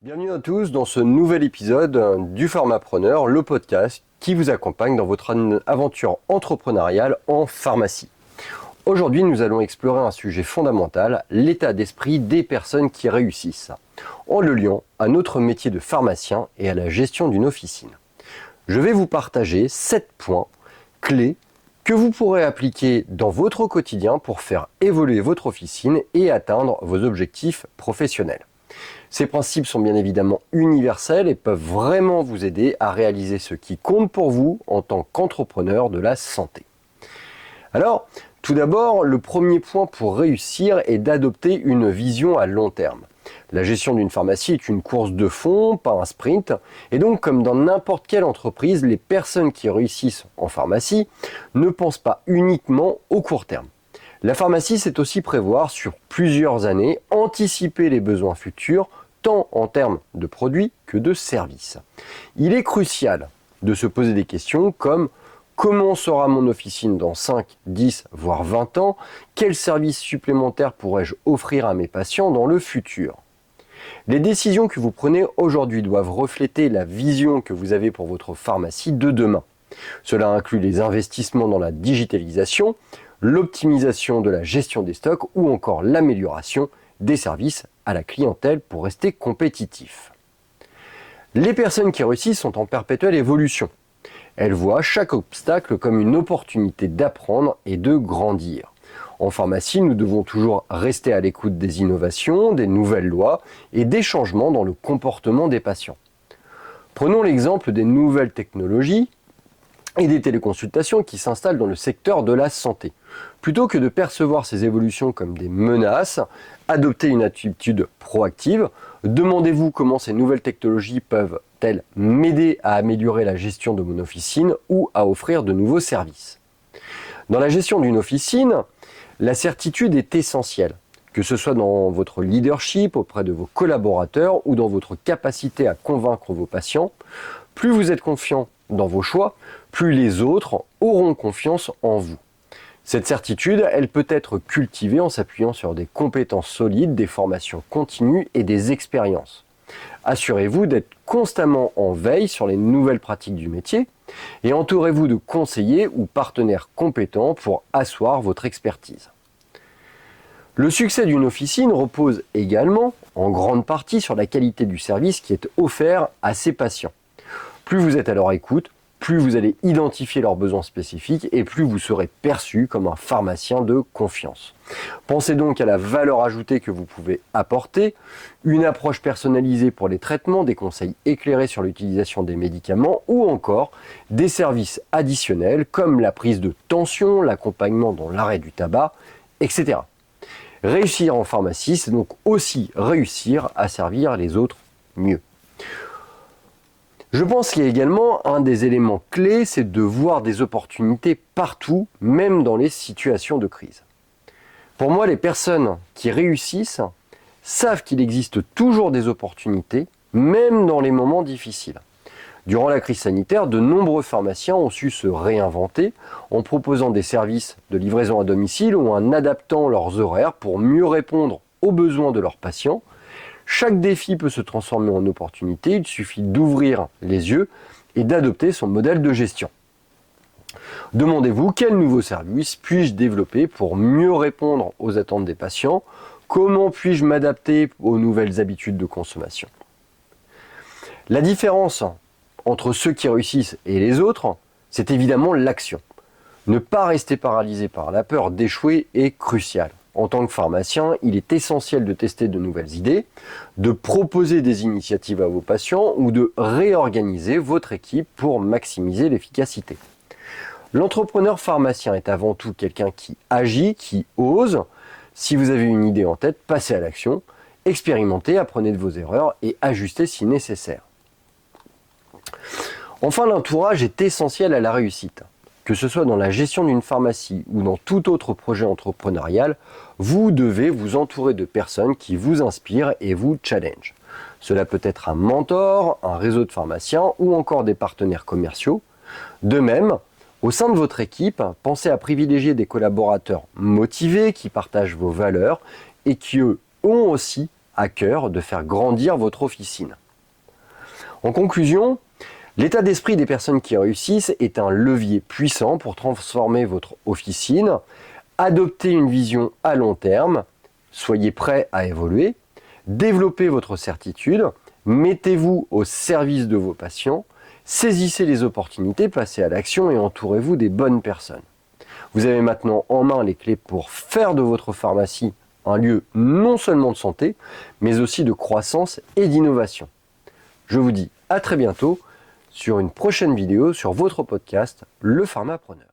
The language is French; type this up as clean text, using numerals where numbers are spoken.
Bienvenue à tous dans ce nouvel épisode du Pharmapreneur, le podcast qui vous accompagne dans votre aventure entrepreneuriale en pharmacie. Aujourd'hui, nous allons explorer un sujet fondamental, l'état d'esprit des personnes qui réussissent, en le liant à notre métier de pharmacien et à la gestion d'une officine. Je vais vous partager 7 points clés que vous pourrez appliquer dans votre quotidien pour faire évoluer votre officine et atteindre vos objectifs professionnels. Ces principes sont bien évidemment universels et peuvent vraiment vous aider à réaliser ce qui compte pour vous en tant qu'entrepreneur de la santé. Alors, tout d'abord, le premier point pour réussir est d'adopter une vision à long terme. La gestion d'une pharmacie est une course de fond, pas un sprint, et donc comme dans n'importe quelle entreprise, les personnes qui réussissent en pharmacie ne pensent pas uniquement au court terme. La pharmacie, c'est aussi prévoir sur plusieurs années, anticiper les besoins futurs, tant en termes de produits que de services. Il est crucial de se poser des questions comme comment sera mon officine dans 5, 10, voire 20 ans? Quels services supplémentaires pourrais-je offrir à mes patients dans le futur? Les décisions que vous prenez aujourd'hui doivent refléter la vision que vous avez pour votre pharmacie de demain. Cela inclut les investissements dans la digitalisation, l'optimisation de la gestion des stocks ou encore l'amélioration des services à la clientèle pour rester compétitif. Les personnes qui réussissent sont en perpétuelle évolution. Elles voient chaque obstacle comme une opportunité d'apprendre et de grandir. En pharmacie, nous devons toujours rester à l'écoute des innovations, des nouvelles lois et des changements dans le comportement des patients. Prenons l'exemple des nouvelles technologies et des téléconsultations qui s'installent dans le secteur de la santé. Plutôt que de percevoir ces évolutions comme des menaces, adoptez une attitude proactive. Demandez-vous comment ces nouvelles technologies peuvent-elles m'aider à améliorer la gestion de mon officine ou à offrir de nouveaux services. Dans la gestion d'une officine, la certitude est essentielle, que ce soit dans votre leadership auprès de vos collaborateurs ou dans votre capacité à convaincre vos patients. Plus vous êtes confiant dans vos choix, plus les autres auront confiance en vous. Cette certitude, elle peut être cultivée en s'appuyant sur des compétences solides, des formations continues et des expériences. Assurez-vous d'être constamment en veille sur les nouvelles pratiques du métier et entourez-vous de conseillers ou partenaires compétents pour asseoir votre expertise. Le succès d'une officine repose également en grande partie sur la qualité du service qui est offert à ses patients. Plus vous êtes à leur écoute, plus vous allez identifier leurs besoins spécifiques et plus vous serez perçu comme un pharmacien de confiance. Pensez donc à la valeur ajoutée que vous pouvez apporter, une approche personnalisée pour les traitements, des conseils éclairés sur l'utilisation des médicaments ou encore des services additionnels comme la prise de tension, l'accompagnement dans l'arrêt du tabac, etc. Réussir en pharmacie, c'est donc aussi réussir à servir les autres mieux. Je pense qu'il y a également un des éléments clés, c'est de voir des opportunités partout, même dans les situations de crise. Pour moi, les personnes qui réussissent savent qu'il existe toujours des opportunités, même dans les moments difficiles. Durant la crise sanitaire, de nombreux pharmaciens ont su se réinventer en proposant des services de livraison à domicile ou en adaptant leurs horaires pour mieux répondre aux besoins de leurs patients. Chaque défi peut se transformer en opportunité, il suffit d'ouvrir les yeux et d'adopter son modèle de gestion. Demandez-vous quel nouveau service puis-je développer pour mieux répondre aux attentes des patients, comment puis-je m'adapter aux nouvelles habitudes de consommation. La différence entre ceux qui réussissent et les autres, c'est évidemment l'action. Ne pas rester paralysé par la peur d'échouer est crucial. En tant que pharmacien, il est essentiel de tester de nouvelles idées, de proposer des initiatives à vos patients ou de réorganiser votre équipe pour maximiser l'efficacité. L'entrepreneur pharmacien est avant tout quelqu'un qui agit, qui ose. Si vous avez une idée en tête, passez à l'action, expérimentez, apprenez de vos erreurs et ajustez si nécessaire. Enfin, l'entourage est essentiel à la réussite. Que ce soit dans la gestion d'une pharmacie ou dans tout autre projet entrepreneurial, vous devez vous entourer de personnes qui vous inspirent et vous challengent. Cela peut être un mentor, un réseau de pharmaciens ou encore des partenaires commerciaux. De même, au sein de votre équipe, pensez à privilégier des collaborateurs motivés qui partagent vos valeurs et qui eux ont aussi à cœur de faire grandir votre officine. En conclusion, l'état d'esprit des personnes qui réussissent est un levier puissant pour transformer votre officine. Adoptez une vision à long terme, soyez prêt à évoluer, développez votre certitude, mettez-vous au service de vos patients, saisissez les opportunités, passez à l'action et entourez-vous des bonnes personnes. Vous avez maintenant en main les clés pour faire de votre pharmacie un lieu non seulement de santé, mais aussi de croissance et d'innovation. Je vous dis à très bientôt sur une prochaine vidéo sur votre podcast, Le Pharmapreneur.